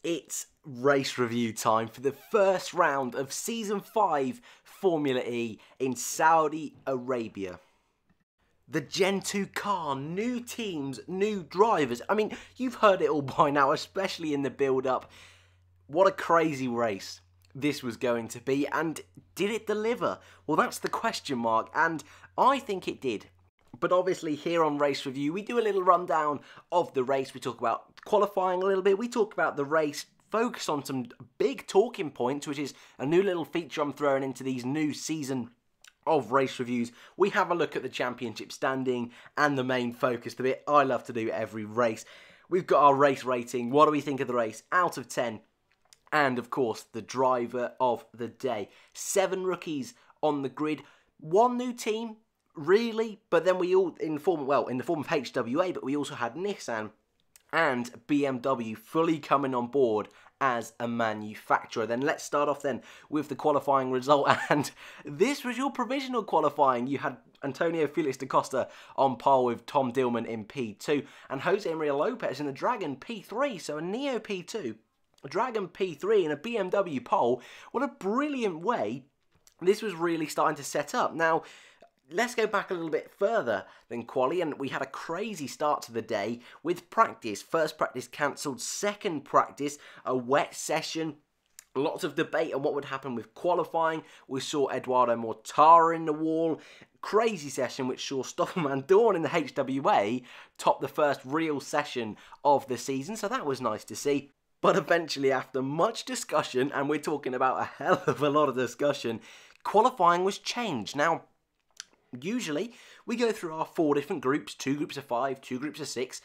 It's race review time for the first round of Season 5 Formula E in Saudi Arabia. The Gen 2 car, new teams, new drivers. I mean, you've heard it all by now, especially in the build-up. What a crazy race this was going to be, and did it deliver? Well, that's the question mark, and I think it did. But obviously here on Race Review, we do a little rundown of the race. We talk about qualifying a little bit. We talk about the race, focus on some big talking points, which is a new little feature I'm throwing into these new season of race reviews. We have a look at the championship standing and the main focus, the bit I love to do every race. We've got our race rating. What do we think of the race? Out of 10. And of course, the driver of the day. 7 rookies on the grid. 1 new team. Really, but then we all, in the form of HWA, but we also had Nissan and BMW fully coming on board as a manufacturer. Then let's start off then with the qualifying result, and this was your provisional qualifying. You had Antonio Felix da Costa on pole with Tom Dillman in P2, and Jose Maria Lopez in the Dragon P3, so a Neo P2, a Dragon P3 and a BMW pole. What a brilliant way this was really starting to set up. Now, let's go back a little bit further than quali, and we had a crazy start to the day with practice. First practice cancelled, second practice, a wet session, lots of debate on what would happen with qualifying. We saw Eduardo Mortara in the wall, crazy session which saw Stoffelman Dawn in the HWA top the first real session of the season, so that was nice to see. But eventually, after much discussion, and we're talking about a hell of a lot of discussion, qualifying was changed. Now, usually, we go through our 4 different groups, 2 groups of 5, 2 groups of 6,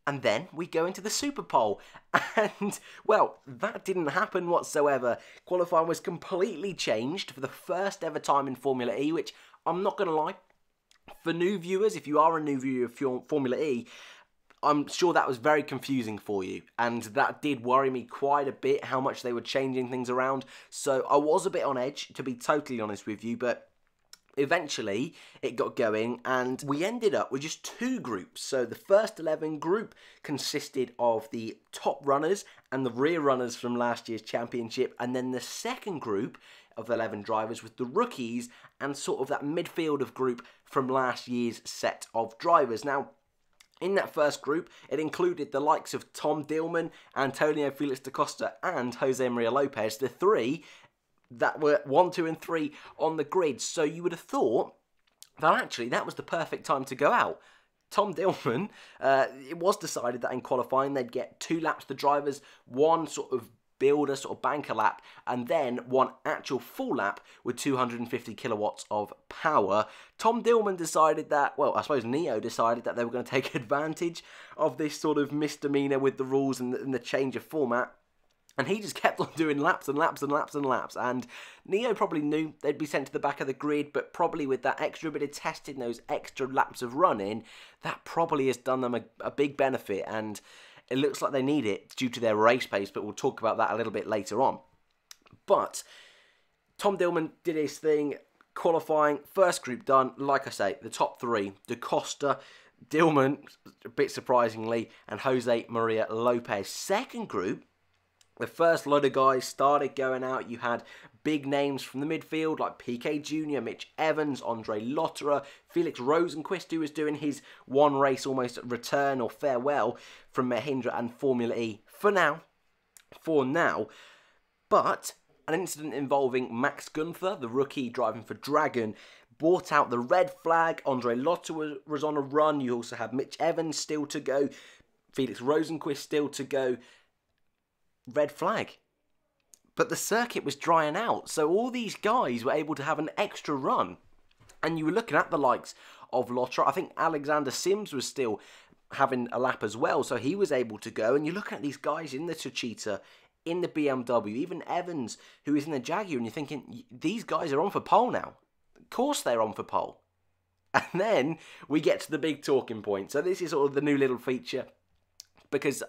and then we go into the Super Pole. And, well, that didn't happen whatsoever. Qualifying was completely changed for the first ever time in Formula E, which, I'm not going to lie, for new viewers, if you are a new viewer of Formula E, I'm sure that was very confusing for you, and that did worry me quite a bit, how much they were changing things around. So I was a bit on edge, to be totally honest with you, but eventually, it got going, and we ended up with just 2 groups. So the first 11 group consisted of the top runners and the rear runners from last year's championship, and then the second group of 11 drivers with the rookies and sort of that midfield of group from last year's set of drivers. Now, in that first group, it included the likes of Tom Dillman, Antonio Felix da Costa, and Jose Maria Lopez, the 3 that were 1, 2 and 3 on the grid. So you would have thought that actually that was the perfect time to go out. Tom Dillman, it was decided that in qualifying they'd get 2 laps the drivers, 1 sort of builder, sort of banker lap, and then 1 actual full lap with 250 kilowatts of power. Tom Dillman decided that, well, I suppose Neo decided that they were going to take advantage of this sort of misdemeanor with the rules and the change of format. And he just kept on doing laps and laps and laps and laps. And Neo probably knew they'd be sent to the back of the grid, but probably with that extra bit of testing, those extra laps of running, that probably has done them a big benefit. And it looks like they need it due to their race pace, but we'll talk about that a little bit later on. But Tom Dillman did his thing, qualifying, first group done. Like I say, the top 3, da Costa, Dillman, a bit surprisingly, and Jose Maria Lopez. Second group, the first load of guys started going out. You had big names from the midfield like PK Jr., Mitch Evans, Andre Lotterer, Felix Rosenqvist, who was doing his 1 race almost return or farewell from Mahindra and Formula E for now. But an incident involving Max Gunther, the rookie driving for Dragon, brought out the red flag. Andre Lotterer was on a run. You also had Mitch Evans still to go. Felix Rosenqvist still to go. Red flag. But the circuit was drying out, so all these guys were able to have an extra run. And you were looking at the likes of Lotterer. I think Alexander Sims was still having a lap as well, so he was able to go. And you're looking at these guys in the Techeetah, in the BMW, even Evans, who is in the Jaguar, and you're thinking, these guys are on for pole now. Of course they're on for pole. And then we get to the big talking point. So this is sort of the new little feature, because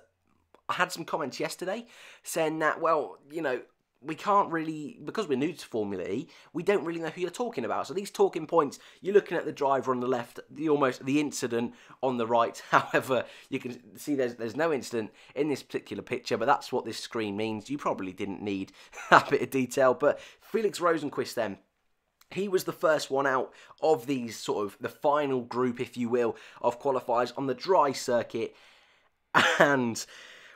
I had some comments yesterday saying that, well, you know, we can't really, because we're new to Formula E, we don't really know who you're talking about. So these talking points, you're looking at the driver on the left, the incident on the right. However, you can see there's no incident in this particular picture, but that's what this screen means. You probably didn't need that bit of detail. But Felix Rosenqvist then, he was the first one out of these sort of the final group, if you will, of qualifiers on the dry circuit. And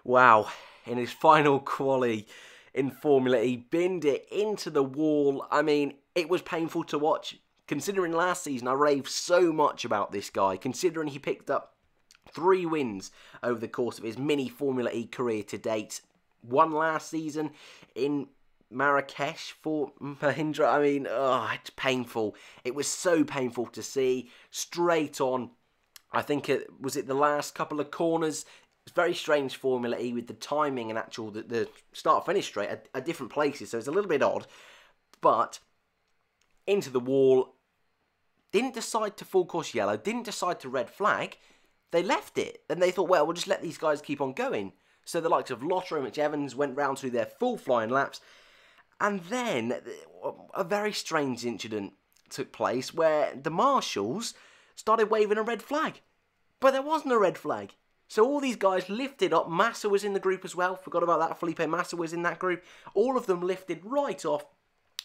wow, in his final quali in Formula E, binned it into the wall. I mean, it was painful to watch. Considering last season, I raved so much about this guy, considering he picked up 3 wins over the course of his mini Formula E career to date. One last season in Marrakesh for Mahindra. I mean, it's painful. It was so painful to see. Straight on, I think was it the last couple of corners. It's very strange Formula E with the timing and actual the start-finish straight at different places, so it's a little bit odd. But into the wall, didn't decide to full course yellow, didn't decide to red flag. They left it, and they thought, well, we'll just let these guys keep on going. So the likes of Lotterer and McEvans went round through their full flying laps, and then a very strange incident took place where the marshals started waving a red flag, but there wasn't a red flag. So all these guys lifted up. Massa was in the group as well. Forgot about that. Felipe Massa was in that group. All of them lifted right off.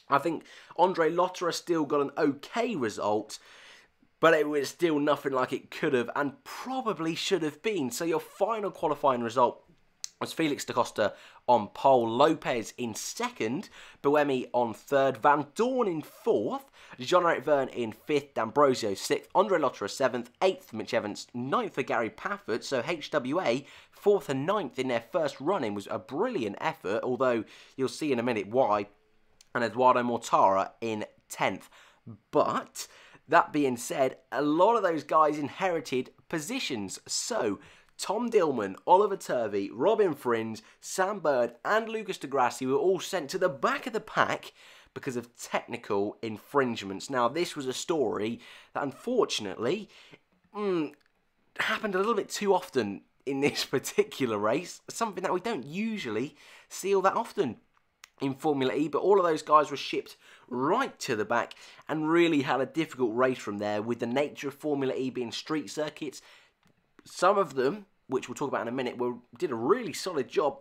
I think Andre Lotterer still got an okay result, but it was still nothing like it could have and probably should have been. So your final qualifying result was Felix da Costa on pole, Lopez in second, Buemi on third, Van Dorn in fourth, Jean-Eric Verne in fifth, D'Ambrosio sixth, Andre Lotterer seventh, eighth Mitch Evans, ninth for Gary Pafford. So HWA fourth and ninth in their first run-in was a brilliant effort, although you'll see in a minute why, and Eduardo Mortara in 10th. But that being said, a lot of those guys inherited positions. So Tom Dillman, Oliver Turvey, Robin Fringe, Sam Bird and Lucas de Grassi were all sent to the back of the pack because of technical infringements. Now, this was a story that unfortunately happened a little bit too often in this particular race, something that we don't usually see all that often in Formula E, but all of those guys were shipped right to the back and really had a difficult race from there, with the nature of Formula E being street circuits. Some of them, which we'll talk about in a minute, did a really solid job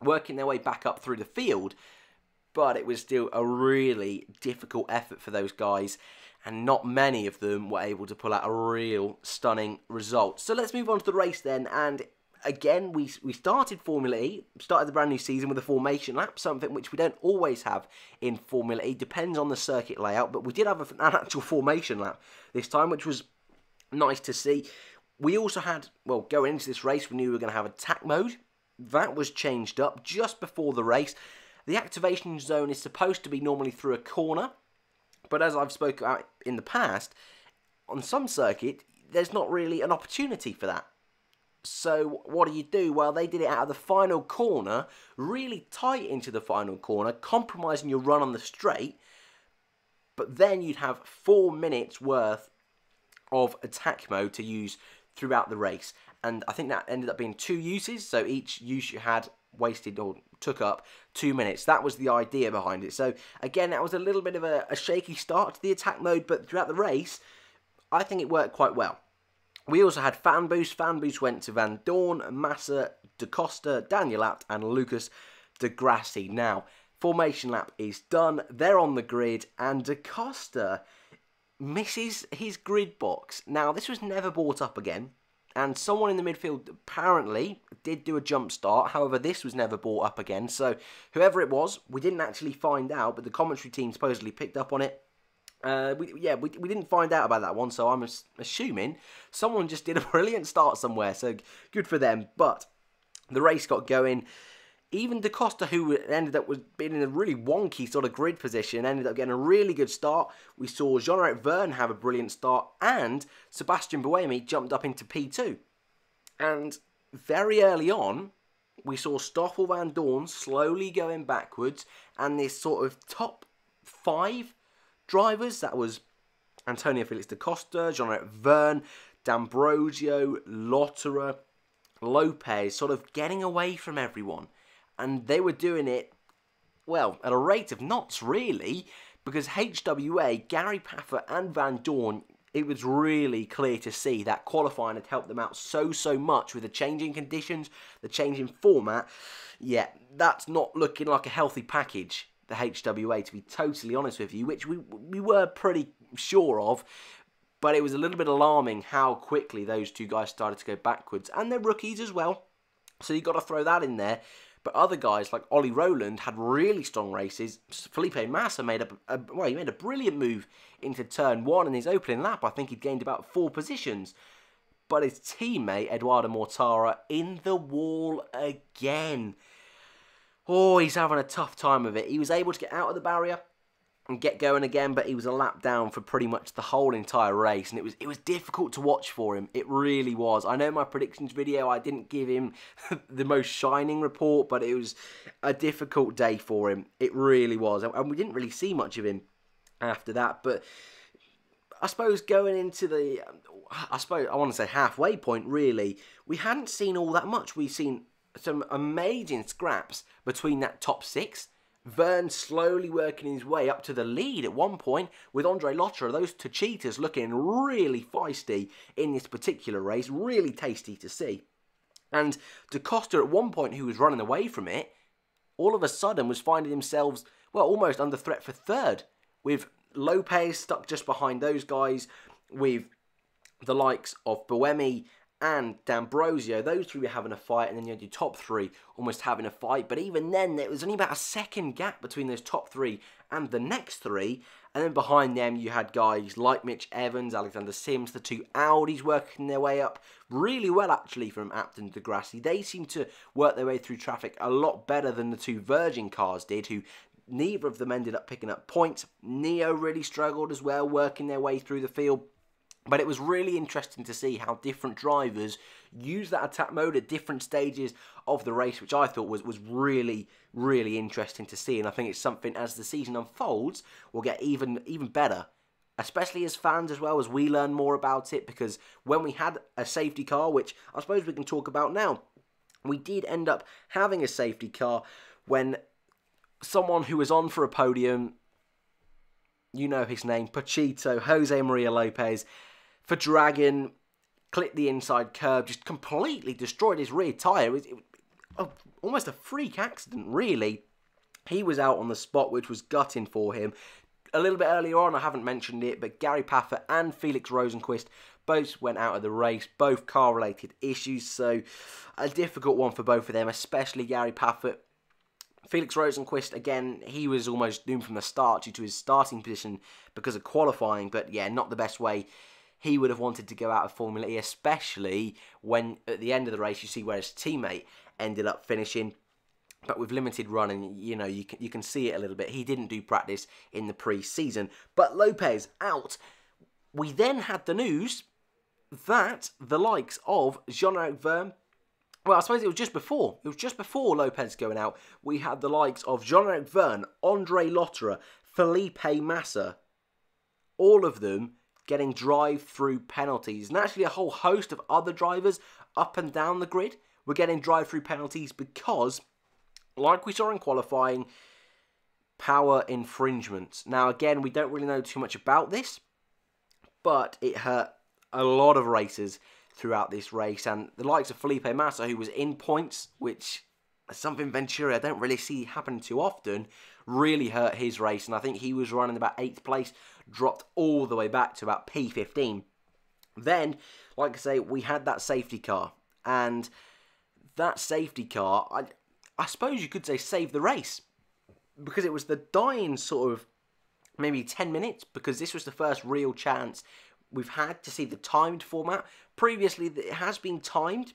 working their way back up through the field, but it was still a really difficult effort for those guys, and not many of them were able to pull out a real stunning result. So let's move on to the race then, and again, we started Formula E, started the brand new season with a formation lap, something which we don't always have in Formula E, depends on the circuit layout, but we did have an actual formation lap this time, which was nice to see. We also had, well, going into this race, we knew we were going to have attack mode. That was changed up just before the race. The activation zone is supposed to be normally through a corner, but as I've spoken about in the past, on some circuit, there's not really an opportunity for that. So what do? Well, they did it out of the final corner, really tight into the final corner, compromising your run on the straight, but then you'd have 4 minutes worth of attack mode to use throughout the race, and I think that ended up being 2 uses, so each use you had wasted or took up 2 minutes. That was the idea behind it. So again, that was a little bit of a shaky start to the attack mode, but throughout the race, I think it worked quite well. We also had Fanboost. Fanboost went to Van Dorn, Massa, da Costa, Daniel Abt and Lucas de Grassi. Now, formation lap is done. They're on the grid, and da Costa misses his grid box. Now, this was never brought up again, and someone in the midfield apparently did do a jump start. However, this was never brought up again, so whoever it was, we didn't actually find out, but the commentary team supposedly picked up on it. We didn't find out about that one, so I'm assuming someone just did a brilliant start somewhere, so good for them. But the race got going. Even da Costa, who ended up being in a really wonky sort of grid position, ended up getting a really good start. We saw Jean-Eric Verne have a brilliant start, and Sebastian Buemi jumped up into P2. And very early on, we saw Stoffel Van Dorn slowly going backwards, and this sort of top 5 drivers, that was Antonio Felix da Costa, Jean-Eric Verne, D'Ambrosio, Lotterer, Lopez, sort of getting away from everyone. And they were doing it well, at a rate of knots, really, because HWA, Gary Paffer and Van Dorn, it was really clear to see that qualifying had helped them out so much with the changing conditions, the changing format. Yeah, that's not looking like a healthy package, the HWA, to be totally honest with you, which we were pretty sure of. But it was a little bit alarming how quickly those two guys started to go backwards. And they're rookies as well, so you've got to throw that in there. But other guys like Ollie Rowland had really strong races. Felipe Massa made he made a brilliant move into turn 1 in his opening lap. I think he'd gained about 4 positions. But his teammate, Eduardo Mortara, in the wall again. Oh, he's having a tough time of it. He was able to get out of the barrier and get going again, but he was a lap down for pretty much the whole entire race, and it was difficult to watch for him. It really was. I know my predictions video, I didn't give him the most shining report, but it was a difficult day for him. It really was, and we didn't really see much of him after that. But I suppose going into the, I want to say halfway point, really, we hadn't seen all that much. We've seen some amazing scraps between that top 6. Vern slowly working his way up to the lead at one point with Andre Lotterer. Those two cheaters looking really feisty in this particular race. Really tasty to see. And Da Costa at one point, who was running away from it, all of a sudden was finding themselves, well, almost under threat for third. With Lopez stuck just behind those guys. With the likes of Buemi and D'Ambrosio, those 3 were having a fight, and then you had your top 3 almost having a fight. But even then, there was only about a second gap between those top 3 and the next 3. And then behind them, you had guys like Mitch Evans, Alexander Sims, the 2 Audis working their way up really well, actually, from Apton to Grassi. They seemed to work their way through traffic a lot better than the 2 Virgin cars did, who neither of them ended up picking up points. Neo really struggled as well, working their way through the field. But it was really interesting to see how different drivers use that attack mode at different stages of the race, which I thought was really, really interesting to see. And I think it's something, as the season unfolds, will get even better, especially as fans as well, as we learn more about it. Because when we had a safety car, which I suppose we can talk about now, we did end up having a safety car when someone who was on for a podium, you know his name, Pachito, Jose Maria Lopez, for Dragon, clipped the inside curb, just completely destroyed his rear tyre. It was almost a freak accident, really. He was out on the spot, which was gutting for him. A little bit earlier on, I haven't mentioned it, but Gary Paffer and Felix Rosenqvist both went out of the race, both car-related issues, so a difficult one for both of them, especially Gary Paffer. Felix Rosenqvist, again, he was almost doomed from the start due to his starting position because of qualifying, but yeah, not the best way he would have wanted to go out of Formula E, especially when at the end of the race you see where his teammate ended up finishing. But with limited running, you know, you can see it a little bit. He didn't do practice in the pre-season. But Lopez out. We then had the news that the likes of Jean-Eric Vergne, well, I suppose it was just before. It was just before Lopez going out. We had the likes of Jean-Eric Vergne, Andre Lotterer, Felipe Massa, all of them getting drive-through penalties. And actually a whole host of other drivers up and down the grid were getting drive-through penalties because, like we saw in qualifying, power infringements. Now, again, we don't really know too much about this, but it hurt a lot of racers throughout this race. And the likes of Felipe Massa, who was in points, which is something Venturi I don't really see happen too often, really hurt his race. And I think he was running about 8th place, dropped all the way back to about P15. Then, like I say, we had that safety car. And that safety car, I suppose you could say, saved the race. Because it was the dying sort of maybe 10 minutes. Because this was the first real chance we've had to see the timed format. Previously, it has been timed,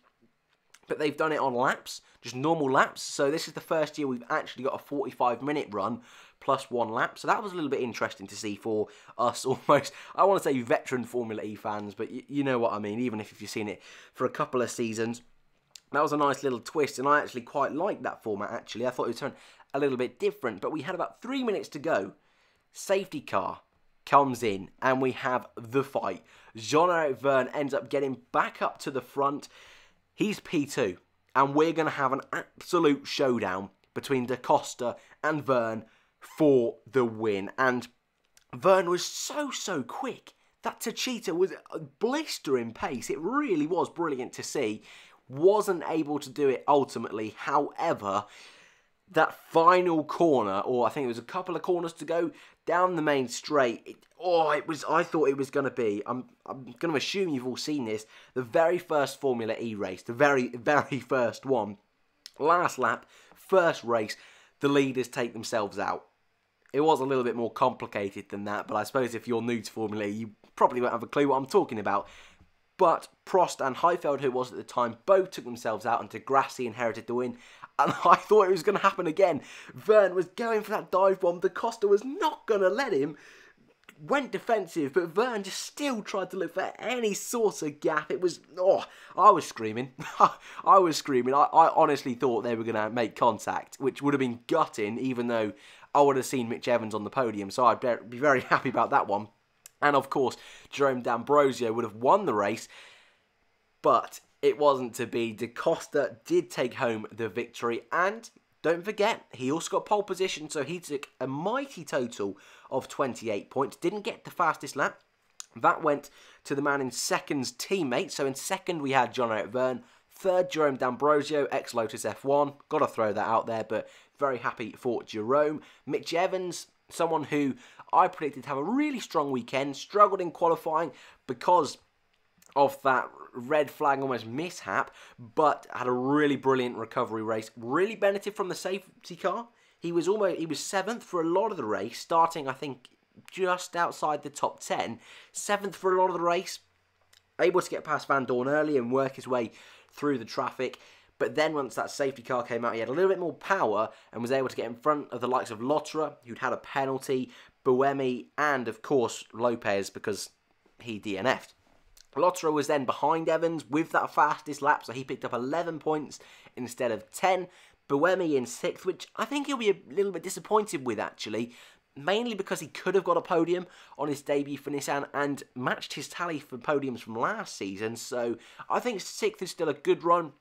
but they've done it on laps, just normal laps. So this is the first year we've actually got a 45-minute run plus 1 lap. So that was a little bit interesting to see for us almost, I want to say veteran Formula E fans, but you know what I mean, even if you've seen it for a couple of seasons. That was a nice little twist, and I actually quite liked that format, actually. I thought it would turn a little bit different, but we had about 3 minutes to go. Safety car comes in, and we have the fight. Jean-Eric Vergne ends up getting back up to the front. He's P2, and we're going to have an absolute showdown between Da Costa and Verne for the win. And Verne was so quick. That Techeetah was a blistering pace. It really was brilliant to see. Wasn't able to do it ultimately. However, that final corner, or I think it was a couple of corners to go down the main straight. I thought it was going to be. I'm going to assume you've all seen this. The very first Formula E race, the very first one. Last lap, first race, the leaders take themselves out. It was a little bit more complicated than that, but I suppose if you're new to Formula E, you probably won't have a clue what I'm talking about. But Prost and Heifeld, who it was at the time, both took themselves out, and De Grassi inherited the win. And I thought it was going to happen again. Verne was going for that dive bomb. Da Costa was not going to let him. Went defensive, but Verne just still tried to look for any sort of gap. It was, I was screaming. I was screaming. I honestly thought they were going to make contact, which would have been gutting, even though I would have seen Mitch Evans on the podium. So I'd be very happy about that one. And of course, Jerome D'Ambrosio would have won the race, but it wasn't to be. Da Costa did take home the victory, and don't forget, he also got pole position, so he took a mighty total of 28 points. Didn't get the fastest lap. That went to the man in second's teammate. So in second, we had John Eric Verne. Third, Jerome D'Ambrosio, ex-Lotus F1. Got to throw that out there, but very happy for Jerome. Mitch Evans, someone who I predicted to have a really strong weekend, struggled in qualifying because of that red flag almost mishap, but had a really brilliant recovery race. Really benefited from the safety car. He was 7th for a lot of the race, starting I think just outside the top 10. 7th for a lot of the race, able to get past Van Dorn early and work his way through the traffic. But then once that safety car came out, he had a little bit more power and was able to get in front of the likes of Lotterer, who'd had a penalty, Buemi, and of course Lopez, because he DNF'd. Lotterer was then behind Evans with that fastest lap, so he picked up 11 points instead of 10. Buemi in 6th, which I think he'll be a little bit disappointed with, actually. Mainly because he could have got a podium on his debut for Nissan and matched his tally for podiums from last season. So I think 6th is still a good run,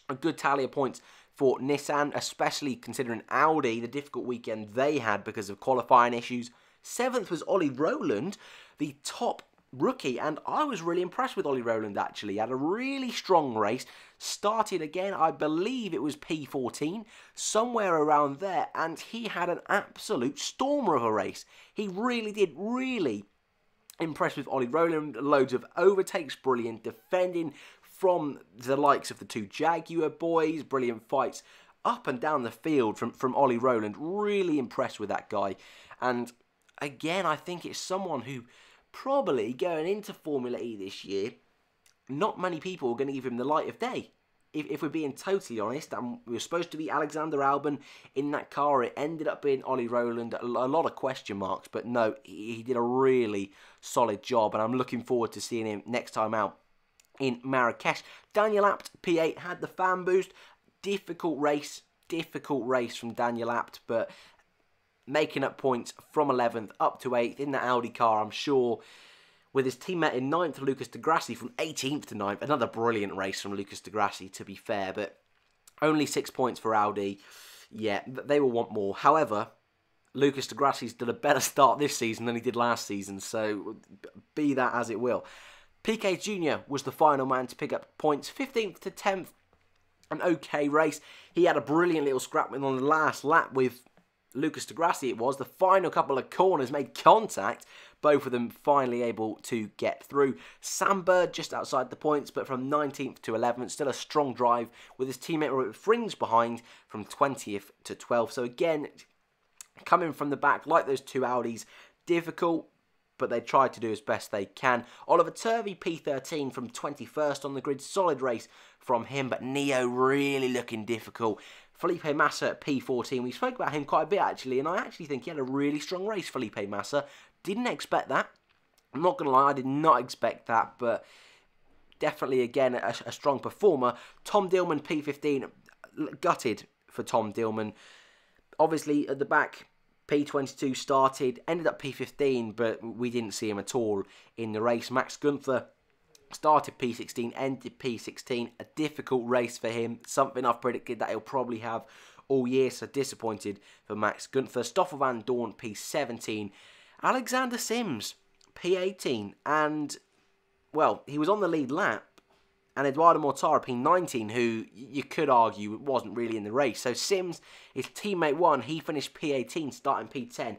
a good tally of points for Nissan, especially considering Audi, the difficult weekend they had because of qualifying issues. 7th was Ollie Rowland, the top rookie, and I was really impressed with Ollie Rowland, actually. He had a really strong race, started again, I believe it was P14, somewhere around there, and he had an absolute stormer of a race. He really did, really impressed with Ollie Rowland. Loads of overtakes, brilliant defending from the likes of the two Jaguar boys, brilliant fights up and down the field from Ollie Rowland. Really impressed with that guy, and again, I think it's someone who probably going into Formula E this year, not many people are going to give him the light of day. If we're being totally honest, and we were supposed to be Alexander Albon in that car, it ended up being Ollie Rowland. A lot of question marks, but no, he did a really solid job, and I'm looking forward to seeing him next time out in Marrakesh. Daniel Abt, P8, had the fan boost. Difficult race from Daniel Abt, but making up points from 11th up to 8th in the Audi car, I'm sure, with his teammate in 9th, Lucas Di Grassi, from 18th to 9th. Another brilliant race from Lucas Di Grassi, to be fair, but only 6 points for Audi. Yeah, they will want more. However, Lucas Di Grassi's done a better start this season than he did last season, so be that as it will. Piquet Jr. was the final man to pick up points, 15th to 10th. An okay race. He had a brilliant little scrap on the last lap with Lucas Di Grassi, it was. The final couple of corners made contact, both of them finally able to get through. Sam Bird just outside the points, but from 19th to 11th, still a strong drive with his teammate Robert Fringe behind from 20th to 12th. So again, coming from the back like those two Audis, difficult, but they tried to do as best they can. Oliver Turvey, P13 from 21st on the grid. Solid race from him, but Neo really looking difficult. Felipe Massa at P14. We spoke about him quite a bit, actually, and I actually think he had a really strong race, Felipe Massa. Didn't expect that. I'm not going to lie, I did not expect that, but definitely, again, a strong performer. Tom Dillman, P15. Gutted for Tom Dillman. Obviously, at the back, P22 started, ended up P15, but we didn't see him at all in the race. Max Gunther started P16, ended P16. A difficult race for him. Something I've predicted that he'll probably have all year, so disappointed for Max Gunther. Stoffel Van Dorn, P17. Alexander Sims, P18. And, well, he was on the lead lap. And Eduardo Mortara, P19, who you could argue wasn't really in the race. So Sims, his teammate won. He finished P18, starting P10.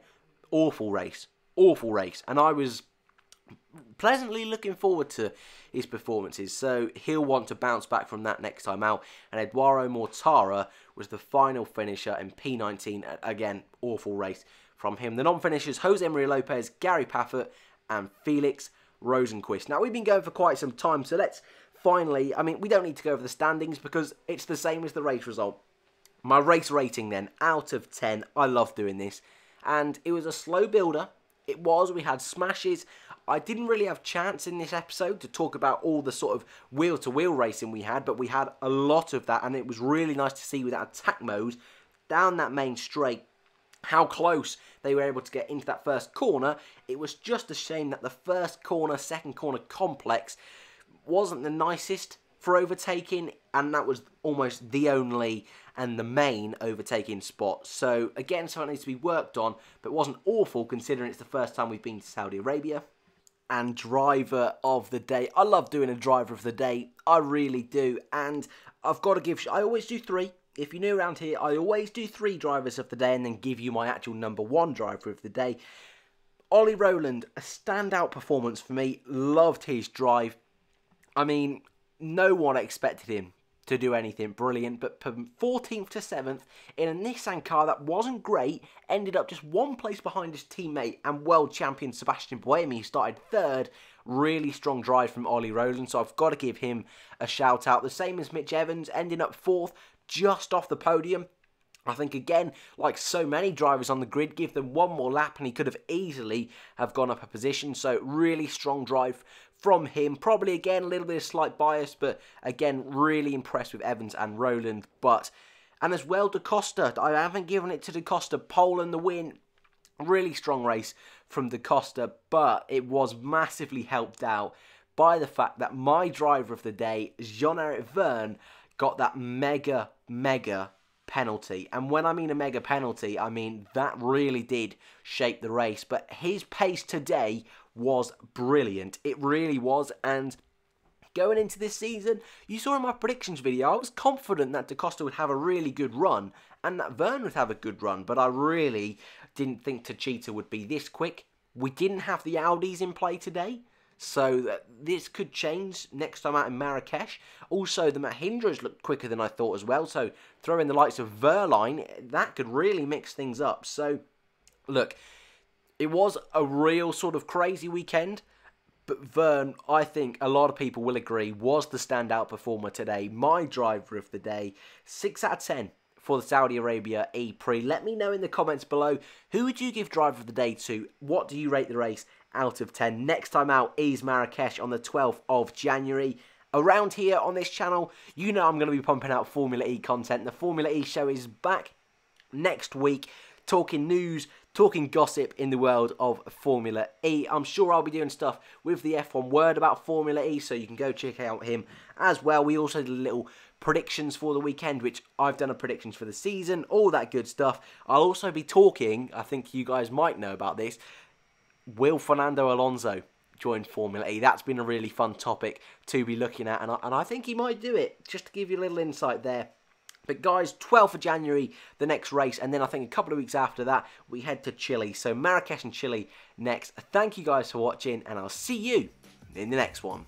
Awful race. Awful race. And I was pleasantly looking forward to his performances. So he'll want to bounce back from that next time out. And Eduardo Mortara was the final finisher in P19. Again, awful race from him. The non-finishers, Jose Maria Lopez, Gary Paffett, and Felix Rosenquist. Now, we've been going for quite some time, so let's finally, I mean, we don't need to go over the standings because it's the same as the race result. My race rating then, out of 10. I love doing this. And it was a slow builder. It was. We had smashes. I didn't really have chance in this episode to talk about all the sort of wheel-to-wheel racing we had, but we had a lot of that, and it was really nice to see with that attack mode down that main straight how close they were able to get into that first corner. It was just a shame that the first corner, second corner complex wasn't the nicest for overtaking, and that was almost the only and the main overtaking spot. So again, something needs to be worked on, but it wasn't awful considering it's the first time we've been to Saudi Arabia. And driver of the day. I love doing a driver of the day. I really do. And I've got to give, I always do 3. If you're new around here, I always do 3 drivers of the day and then give you my actual number 1 driver of the day. Ollie Rowland, a standout performance for me. Loved his drive. I mean, no one expected him to do anything brilliant, but from 14th to 7th in a Nissan car that wasn't great, ended up just 1 place behind his teammate and world champion Sebastian Buemi, who started 3rd. Really strong drive from Ollie Rowland, so I've got to give him a shout out. The same as Mitch Evans, ending up 4th, just off the podium. I think, again, like so many drivers on the grid, give them 1 more lap and he could have easily have gone up a position. So really strong drive from him. Probably, again, a little bit of slight bias, but again, really impressed with Evans and Rowland. And as well, Da Costa. I haven't given it to Da Costa. Pole and the win. Really strong race from Da Costa, but it was massively helped out by the fact that my driver of the day, Jean-Eric Vergne, got that mega penalty. And when I mean a mega penalty, I mean that really did shape the race. But his pace today was brilliant. It really was. And going into this season, you saw in my predictions video, I was confident that Da Costa would have a really good run and that Vergne would have a good run. But I really didn't think Techeetah would be this quick. We didn't have the Audis in play today. So this could change next time out in Marrakesh. Also, the Mahindras looked quicker than I thought as well. So throw in the likes of Verline, that could really mix things up. So, look, it was a real sort of crazy weekend. But Vergne, I think a lot of people will agree, was the standout performer today. My driver of the day, 6 out of 10 for the Saudi Arabia E-Prix. Let me know in the comments below, who would you give driver of the day to? What do you rate the race out of 10? Next time out is Marrakesh on the 12th of January. Around here on this channel, you know I'm going to be pumping out Formula E content. The Formula E show is back next week, talking news, talking gossip in the world of Formula E. I'm sure I'll be doing stuff with the F1 Word about Formula E, so you can go check out him as well. We also did a little predictions for the weekend, which I've done a predictions for the season, all that good stuff. I'll also be talking, I think you guys might know about this, will Fernando Alonso join Formula E? That's been a really fun topic to be looking at, and I think he might do it, just to give you a little insight there. But guys, 12th of January, the next race, and then I think a couple of weeks after that, we head to Chile. So Marrakesh and Chile next. Thank you guys for watching, and I'll see you in the next one.